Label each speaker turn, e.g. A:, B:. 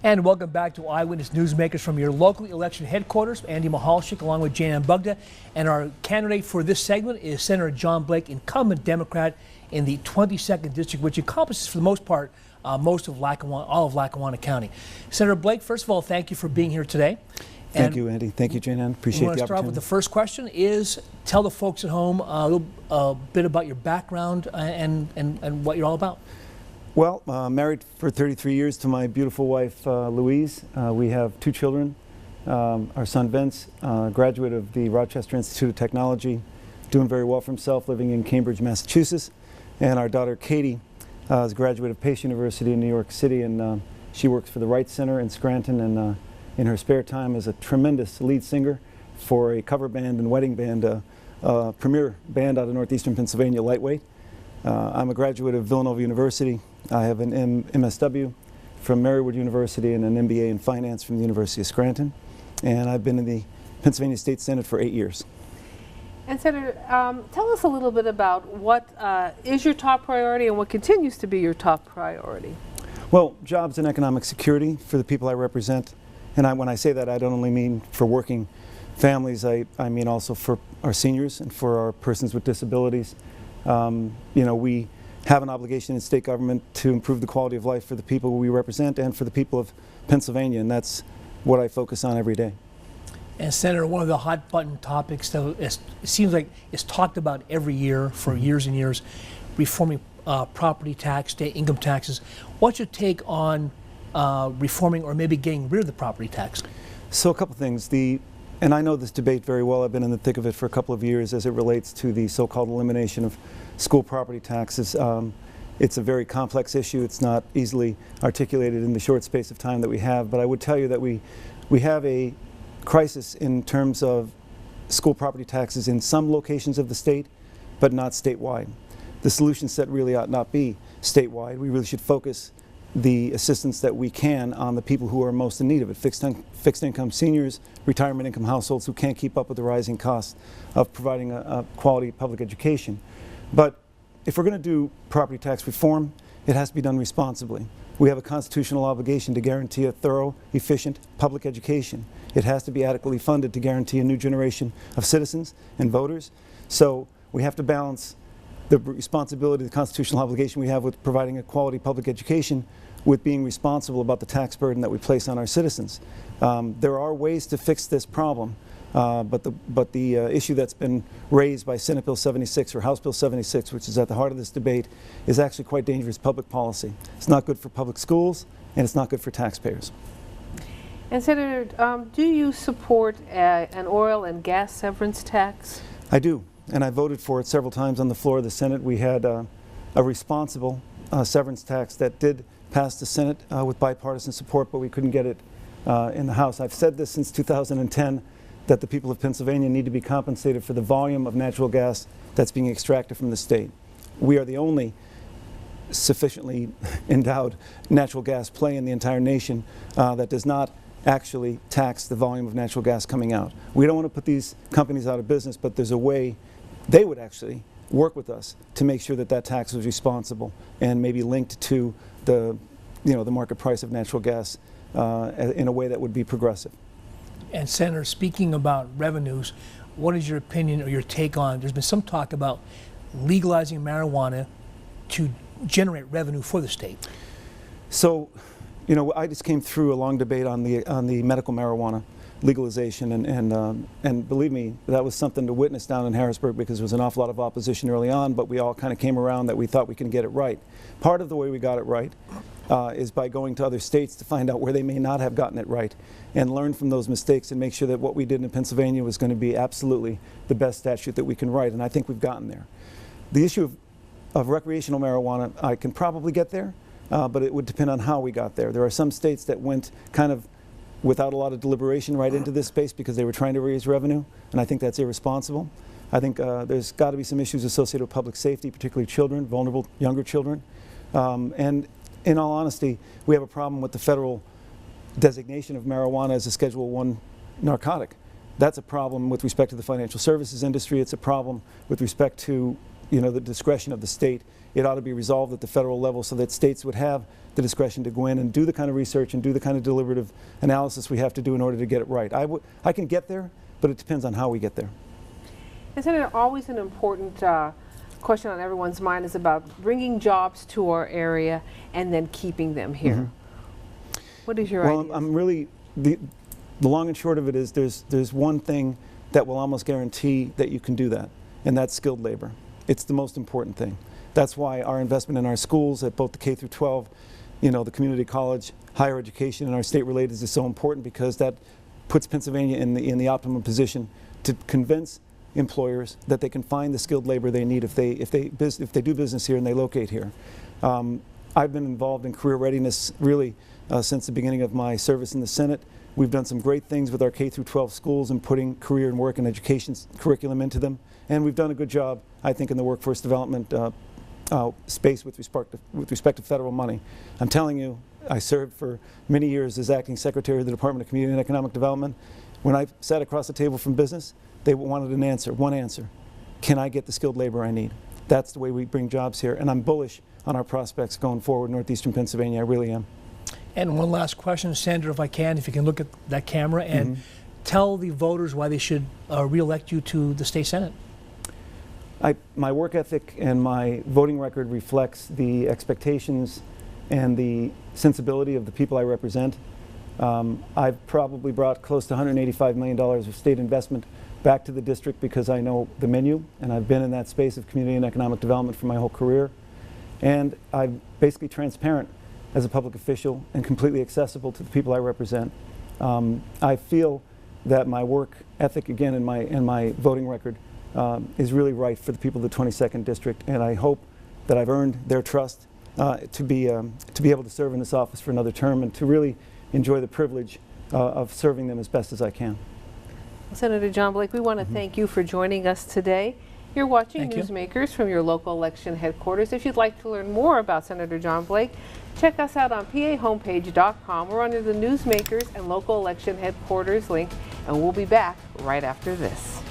A: And welcome back to Eyewitness Newsmakers from your local election headquarters. Andy Mehalshick along with Jayne and Bugda. And our candidate for this segment is Senator John Blake, incumbent Democrat in the 22nd District, which encompasses, for the most part, most of Lackawanna, all of Lackawanna County. Senator Blake, first of all, thank you for being here today.
B: Thank you, Andy. Thank you, Jayne. Appreciate the opportunity.
A: I want to start with the first question is, tell the folks at home a bit about your background and what you're all about.
B: Well, married for 33 years to my beautiful wife, Louise. We have 2 children. Our son, Vince, graduate of the Rochester Institute of Technology, doing very well for himself, living in Cambridge, Massachusetts. And our daughter, Katie, is a graduate of Pace University in New York City, and she works for the Wright Center in Scranton, and in her spare time is a tremendous lead singer for a cover band and wedding band, a premier band out of northeastern Pennsylvania, Lightweight. I'm a graduate of Villanova University. I have an MSW from Marywood University and an MBA in finance from the University of Scranton. And I've been in the Pennsylvania State Senate for 8 years.
C: And Senator, tell us a little bit about what is your top priority and what continues to be your top priority.
B: Well, jobs and economic security for the people I represent. And when I say that, I don't only mean for working families, I mean also for our seniors and for our persons with disabilities. You know, we have an obligation in state government to improve the quality of life for the people we represent and for the people of Pennsylvania, and that's what I focus on every day.
A: And Senator, one of the hot button topics that it seems like is talked about every year for years and years, reforming property tax, state income taxes. What's your take on reforming or maybe getting rid of the property tax?
B: So a couple things. And I know this debate very well. I've been in the thick of it for a couple of years as it relates to the so-called elimination of school property taxes. It's a very complex issue. It's not easily articulated in the short space of time that we have, but I would tell you that we have a crisis in terms of school property taxes in some locations of the state, but not statewide. The solution set really ought not be statewide. We really should focus the assistance that we can on the people who are most in need of it, fixed income seniors, retirement income households who can't keep up with the rising costs of providing a quality public education. But if we're going to do property tax reform, it has to be done responsibly. We have a constitutional obligation to guarantee a thorough, efficient public education. It has to be adequately funded to guarantee a new generation of citizens and voters. So we have to balance the responsibility, the constitutional obligation we have with providing a quality public education with being responsible about the tax burden that we place on our citizens. There are ways to fix this problem, but the issue that's been raised by Senate Bill 76 or House Bill 76, which is at the heart of this debate, is actually quite dangerous public policy. It's not good for public schools, and it's not good for taxpayers.
C: And Senator, do you support an oil and gas severance tax?
B: I do, and I voted for it several times on the floor of the Senate. We had a responsible severance tax that did pass the Senate with bipartisan support, but we couldn't get it in the House. I've said this since 2010, that the people of Pennsylvania need to be compensated for the volume of natural gas that's being extracted from the state. We are the only sufficiently endowed natural gas play in the entire nation that does not actually tax the volume of natural gas coming out. We don't want to put these companies out of business, but there's a way they would actually work with us to make sure that that tax was responsible and maybe linked to the market price of natural gas in a way that would be progressive.
A: And Senator, speaking about revenues, what is your opinion or your take on, there's been some talk about legalizing marijuana to generate revenue for the state? So,
B: you know, I just came through a long debate on the medical marijuana legalization, and believe me, that was something to witness down in Harrisburg because there was an awful lot of opposition early on, but we all kind of came around that we thought we can get it right. Part of the way we got it right is by going to other states to find out where they may not have gotten it right and learn from those mistakes and make sure that what we did in Pennsylvania was going to be absolutely the best statute that we can write, and I think we've gotten there. The issue of recreational marijuana, I can probably get there, but it would depend on how we got there. There are some states that went kind of without a lot of deliberation right into this space because they were trying to raise revenue, and I think that's irresponsible. I think there's got to be some issues associated with public safety, particularly children, vulnerable younger children. And in all honesty, we have a problem with the federal designation of marijuana as a Schedule I narcotic. That's a problem with respect to the financial services industry. It's a problem with respect to the discretion of the state. It ought to be resolved at the federal level so that states would have the discretion to go in and do the kind of research and do the kind of deliberative analysis we have to do in order to get it right. I can get there, but it depends on how we get there.
C: And Senator, always an important question on everyone's mind is about bringing jobs to our area and then keeping them here. What is your idea?
B: Well, I'm really, the long and short of it is there's one thing that will almost guarantee that you can do that, and that's skilled labor. It's the most important thing. That's why our investment in our schools at both the K through 12, the community college, higher education, and our state related is so important, because that puts Pennsylvania in the optimum position to convince employers that they can find the skilled labor they need if they do business here and they locate here. I've been involved in career readiness really since the beginning of my service in the Senate. We've done some great things with our K through 12 schools and putting career and work and education curriculum into them, and we've done a good job, I think, in the workforce development space with respect to federal money. I'm telling you, I served for many years as acting secretary of the Department of Community and Economic Development. When I sat across the table from business, they wanted an answer, one answer. Can I get the skilled labor I need? That's the way we bring jobs here, and I'm bullish on our prospects going forward in northeastern Pennsylvania. I really am. And
A: one last question, Senator, if I can, if you can look at that camera and tell the voters why they should re-elect you to the state Senate.
B: My work ethic and my voting record reflects the expectations and the sensibility of the people I represent. I've probably brought close to $185 million of state investment back to the district because I know the menu, and I've been in that space of community and economic development for my whole career. And I'm basically transparent as a public official and completely accessible to the people I represent. I feel that my work ethic, again, and my voting record is really right for the people of the 22nd District, and I hope that I've earned their trust to be able to serve in this office for another term and to really enjoy the privilege of serving them as best as I can.
C: Senator John Blake, we want to thank you for joining us today. You're watching Newsmakers from your local election headquarters. If you'd like to learn more about Senator John Blake, check us out on pahomepage.com or under the Newsmakers and local election headquarters link, and we'll be back right after this.